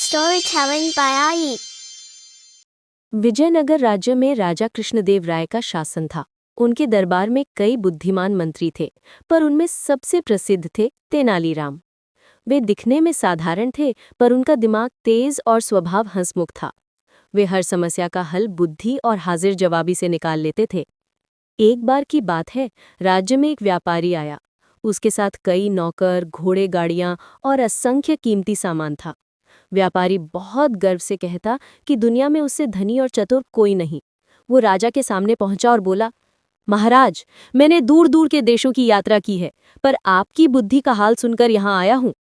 Storytelling by Ai. Vijayanagar राज्य में राजा कृष्णदेव राय का शासन था। उनके दरबार में कई बुद्धिमान मंत्री थे, पर उनमें सबसे प्रसिद्ध थे तेनालीराम। वे दिखने में साधारण थे, पर उनका दिमाग तेज और स्वभाव हंसमुख था। वे हर समस्या का हल बुद्धि और हाजिर जवाबी से निकाल लेते थे। एक बार की बात है, राज्य में एक व्यापारी आया। उसके साथ कई नौकर, घोड़े, गाड़ियां और असंख्य कीमती सामान था। व्यापारी बहुत गर्व से कहता कि दुनिया में उससे धनी और चतुर कोई नहीं। वो राजा के सामने पहुंचा और बोला, महाराज, मैंने दूर दूर के देशों की यात्रा की है, पर आपकी बुद्धि का हाल सुनकर यहाँ आया हूँ।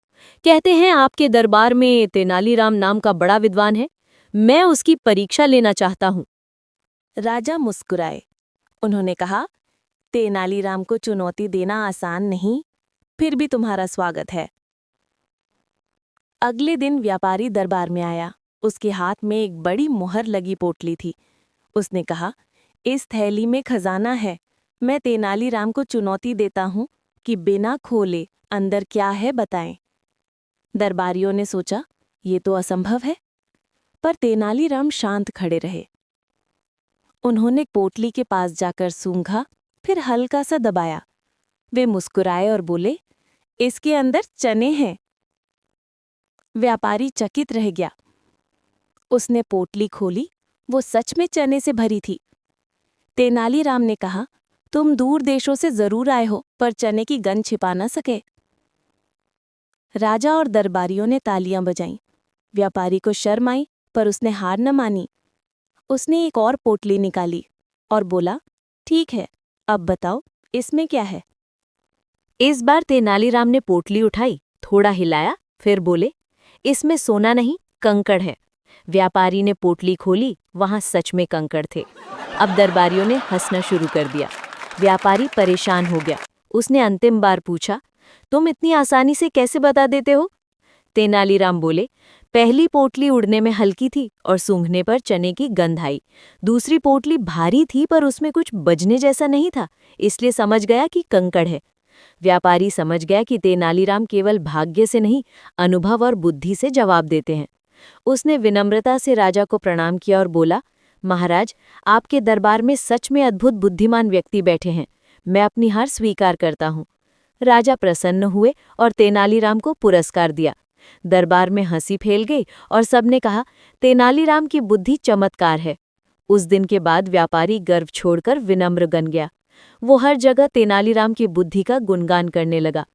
कहते हैं आपके दरबार में तेनालीराम नाम का बड़ा विद्वान है। मैं उसकी परीक्षा लेना चाहता हूँ। राजा मुस्कुराए। उन्होंने कहा, तेनालीराम को चुनौती देना आसान नहीं, फिर भी तुम्हारा स्वागत है। अगले दिन व्यापारी दरबार में आया। उसके हाथ में एक बड़ी मुहर लगी पोटली थी। उसने कहा, इस थैली में खजाना है। मैं तेनालीराम को चुनौती देता हूँ कि बिना खोले अंदर क्या है बताएं। दरबारियों ने सोचा, ये तो असंभव है, पर तेनालीराम शांत खड़े रहे। उन्होंने पोटली के पास जाकर सूंघा, फिर हल्का सा दबाया। वे मुस्कुराए और बोले, इसके अंदर चने हैं। व्यापारी चकित रह गया। उसने पोटली खोली, वो सच में चने से भरी थी। तेनालीराम ने कहा, तुम दूर देशों से जरूर आए हो, पर चने की गंध छिपा न सके। राजा और दरबारियों ने तालियां बजाईं। व्यापारी को शर्म आई, पर उसने हार न मानी। उसने एक और पोटली निकाली और बोला, ठीक है, अब बताओ इसमें क्या है। इस बार तेनालीराम ने पोटली उठाई, थोड़ा हिलाया, फिर बोले, इसमें सोना नहीं, कंकड़ है। व्यापारी ने पोटली खोली, वहां सच में कंकड़ थे। अब दरबारियों ने हंसना शुरू कर दिया। व्यापारी परेशान हो गया। उसने अंतिम बार पूछा, तुम इतनी आसानी से कैसे बता देते हो? तेनालीराम बोले, पहली पोटली उड़ने में हल्की थी और सूंघने पर चने की गंध आई। दूसरी पोटली भारी थी, पर उसमें कुछ बजने जैसा नहीं था, इसलिए समझ गया कि कंकड़ है। व्यापारी समझ गया कि तेनालीराम केवल भाग्य से नहीं, अनुभव और बुद्धि से जवाब देते हैं। उसने विनम्रता से राजा को प्रणाम किया और बोला, महाराज, आपके दरबार में सच में अद्भुत बुद्धिमान व्यक्ति बैठे हैं। मैं अपनी हार स्वीकार करता हूँ। राजा प्रसन्न हुए और तेनालीराम को पुरस्कार दिया। दरबार में हंसी फैल गई और सबने कहा, तेनालीराम की बुद्धि चमत्कार है। उस दिन के बाद व्यापारी गर्व छोड़कर विनम्र बन गया। वो हर जगह तेनालीराम की बुद्धि का गुणगान करने लगा।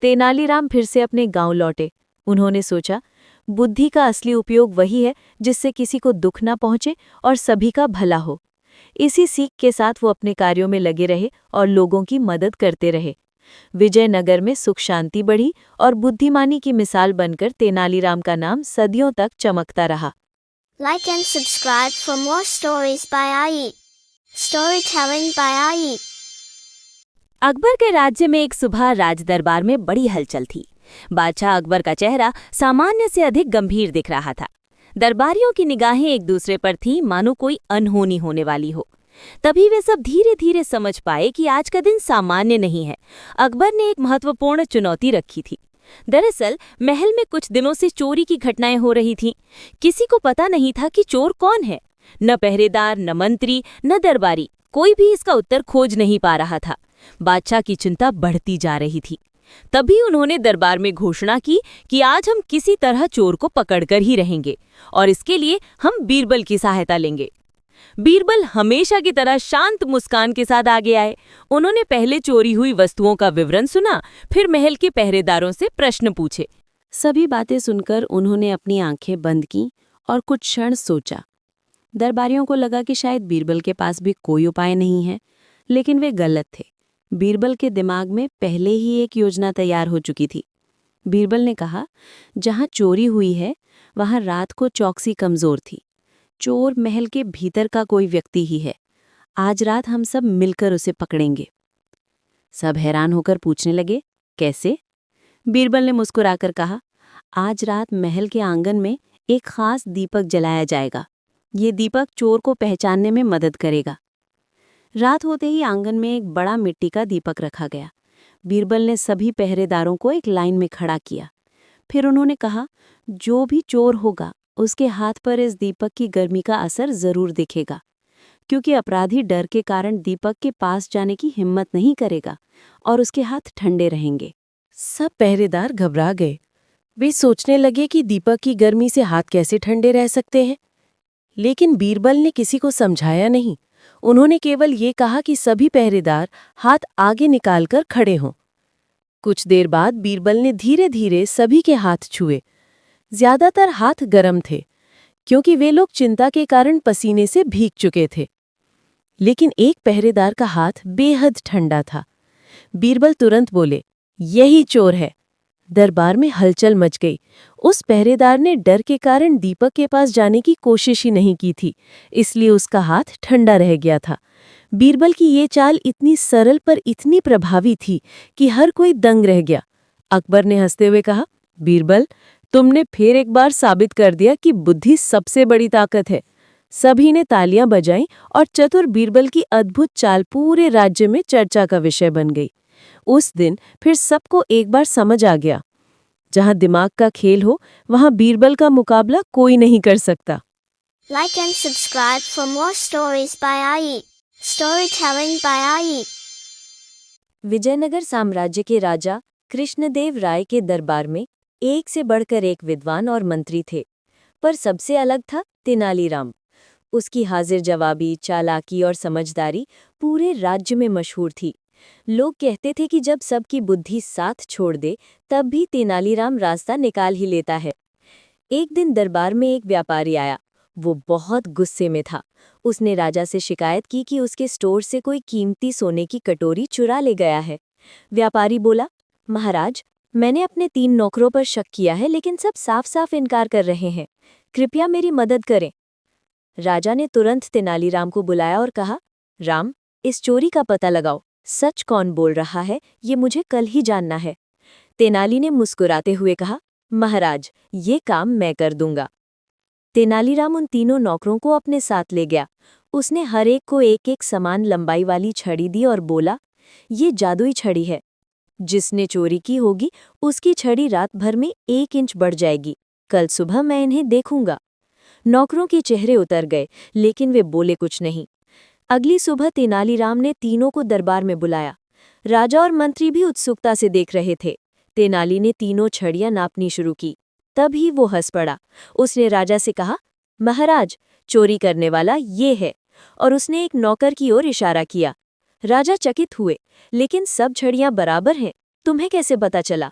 तेनालीराम फिर से अपने गांव लौटे। उन्होंने सोचा, बुद्धि का असली उपयोग वही है जिससे किसी को दुख न पहुंचे और सभी का भला हो। इसी सीख के साथ वो अपने कार्यों में लगे रहे और लोगों की मदद करते रहे। विजयनगर में सुख शांति बढ़ी और बुद्धिमानी की मिसाल बनकर तेनालीराम का नाम सदियों तक चमकता रहा। Like and subscribe for more stories by Ai. Storytelling by Ai. Akbar के राज्य में एक सुबह राजदरबार में बड़ी हलचल थी। बादशाह अकबर का चेहरा सामान्य से अधिक गंभीर दिख रहा था। दरबारियों की निगाहें एक दूसरे पर थीं, मानो कोई अनहोनी होने वाली हो। तभी वे सब धीरे धीरे समझ पाए कि आज का दिन सामान्य नहीं है। अकबर ने एक महत्वपूर्ण चुनौती रखी थी। दरअसल महल में कुछ दिनों से चोरी की घटनाएं हो रही थीं। किसी को पता नहीं था कि चोर कौन है। न पहरेदार, न मंत्री, न दरबारी, कोई भी इसका उत्तर खोज नहीं पा रहा था। बादशाह की चिंता बढ़ती जा रही थी। तभी उन्होंने दरबार में घोषणा की कि आज हम किसी तरह चोर को पकड़कर ही रहेंगे और इसके लिए हम बीरबल की सहायता लेंगे। बीरबल हमेशा की तरह शांत मुस्कान के साथ आगे आए। उन्होंने पहले चोरी हुई वस्तुओं का विवरण सुना, फिर महल के पहरेदारों से प्रश्न पूछे। सभी बातें सुनकर उन्होंने अपनी आंखें बंद की और कुछ क्षण सोचा। दरबारियों को लगा कि शायद बीरबल के पास भी कोई उपाय नहीं है, लेकिन वे गलत थे। बीरबल के दिमाग में पहले ही एक योजना तैयार हो चुकी थी। बीरबल ने कहा, जहां चोरी हुई है वहां रात को चौकसी कमजोर थी। चोर महल के भीतर का कोई व्यक्ति ही है। आज रात हम सब मिलकर उसे पकड़ेंगे। सब हैरान होकर पूछने लगे, कैसे? बीरबल ने मुस्कुराकर कहा, आज रात महल के आंगन में एक खास दीपक जलाया जाएगा। ये दीपक चोर को पहचानने में मदद करेगा। रात होते ही आंगन में एक बड़ा मिट्टी का दीपक रखा गया। बीरबल ने सभी पहरेदारों को एक लाइन में खड़ा किया। फिर उन्होंने कहा, जो भी चोर होगा उसके हाथ पर इस दीपक की गर्मी का असर जरूर दिखेगा, क्योंकि अपराधी डर के कारण दीपक के पास जाने की हिम्मत नहीं करेगा और उसके हाथ ठंडे रहेंगे। सब पहरेदार घबरा गए। वे सोचने लगे कि दीपक की गर्मी से हाथ कैसे ठंडे रह सकते हैं। लेकिन बीरबल ने किसी को समझाया नहीं। उन्होंने केवल ये कहा कि सभी पहरेदार हाथ आगे निकालकर खड़े हों। कुछ देर बाद बीरबल ने धीरे धीरे सभी के हाथ छुए। ज्यादातर हाथ गर्म थे, क्योंकि वे लोग चिंता के कारण पसीने से भीग चुके थे। लेकिन एक पहरेदार का हाथ बेहद ठंडा था। बीरबल तुरंत बोले, यही चोर है। दरबार में हलचल मच गई। उस पहरेदार ने डर के कारण दीपक के पास जाने की कोशिश ही नहीं की थी, इसलिए उसका हाथ ठंडा रह गया था। बीरबल की ये चाल इतनी सरल पर इतनी प्रभावी थी कि हर कोई दंग रह गया। अकबर ने हंसते हुए कहा, बीरबल, तुमने फिर एक बार साबित कर दिया कि बुद्धि सबसे बड़ी ताकत है। सभी ने तालियां बजाईं और चतुर बीरबल की अद्भुत चाल पूरे राज्य में चर्चा का विषय बन गई। उस दिन फिर सबको एक बार समझ आ गया, जहां दिमाग का खेल हो वहां बीरबल का मुकाबला कोई नहीं कर सकता। Like and subscribe for more stories by IE. Storytelling by IE. Vijayanagar साम्राज्य के राजा कृष्णदेव राय के दरबार में एक से बढ़कर एक विद्वान और मंत्री थे, पर सबसे अलग था तेनालीराम। उसकी हाजिर जवाबी, चालाकी और समझदारी पूरे राज्य में मशहूर थी। लोग कहते थे कि जब सबकी बुद्धि साथ छोड़ दे तब भी तेनालीराम रास्ता निकाल ही लेता है। एक दिन दरबार में एक व्यापारी आया। वो बहुत गुस्से में था। उसने राजा से शिकायत की कि उसके स्टोर से कोई कीमती सोने की कटोरी चुरा ले गया है। व्यापारी बोला, महाराज, मैंने अपने 3 नौकरों पर शक किया है, लेकिन सब साफ साफ इनकार कर रहे हैं। कृपया मेरी मदद करें। राजा ने तुरंत तेनालीराम को बुलाया और कहा, राम, इस चोरी का पता लगाओ। सच कौन बोल रहा है ये मुझे कल ही जानना है। तेनाली ने मुस्कुराते हुए कहा, महाराज, ये काम मैं कर दूंगा। तेनालीराम उन तीनों नौकरों को अपने साथ ले गया। उसने हर एक को एक एक समान लंबाई वाली छड़ी दी और बोला, ये जादुई छड़ी है। जिसने चोरी की होगी उसकी छड़ी रात भर में 1 इंच बढ़ जाएगी। कल सुबह मैं इन्हें देखूंगा। नौकरों के चेहरे उतर गए, लेकिन वे बोले कुछ नहीं। अगली सुबह तेनालीराम ने तीनों को दरबार में बुलाया। राजा और मंत्री भी उत्सुकता से देख रहे थे। तेनाली ने तीनों छड़ियां नापनी शुरू की। तभी वो हंस पड़ा। उसने राजा से कहा, महाराज, चोरी करने वाला ये है, और उसने एक नौकर की ओर इशारा किया। राजा चकित हुए, लेकिन सब छड़ियां बराबर हैं, तुम्हें कैसे पता चला?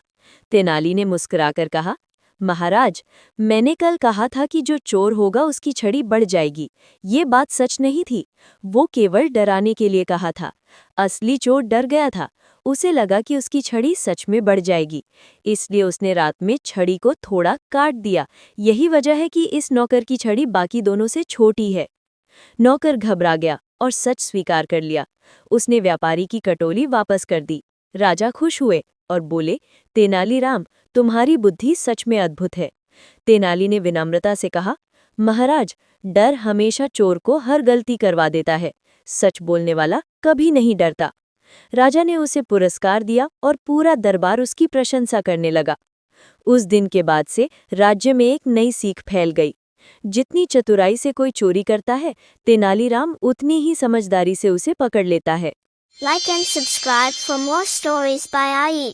तेनाली ने मुस्कुराकर कहा, महाराज, मैंने कल कहा था कि जो चोर होगा उसकी छड़ी बढ़ जाएगी। ये बात सच नहीं थी। वो केवल डराने के लिए कहा था। असली चोर डर गया था। उसे लगा कि उसकी छड़ी सच में बढ़ जाएगी, इसलिए उसने रात में छड़ी को थोड़ा काट दिया। यही वजह है कि इस नौकर की छड़ी बाकी दोनों से छोटी है। नौकर घबरा गया और सच स्वीकार कर लिया। उसने व्यापारी की कटोरी वापस कर दी। राजा खुश हुए और बोले, तेनालीराम, तुम्हारी बुद्धि सच में अद्भुत है। तेनाली ने विनम्रता से कहा, महाराज, डर हमेशा चोर को हर गलती करवा देता है। सच बोलने वाला कभी नहीं डरता। राजा ने उसे पुरस्कार दिया और पूरा दरबार उसकी प्रशंसा करने लगा। उस दिन के बाद से राज्य में एक नई सीख फैल गई। जितनी चतुराई से कोई चोरी करता है, तेनालीराम उतनी ही समझदारी से उसे पकड़ लेता है। Like and subscribe for more stories by IE.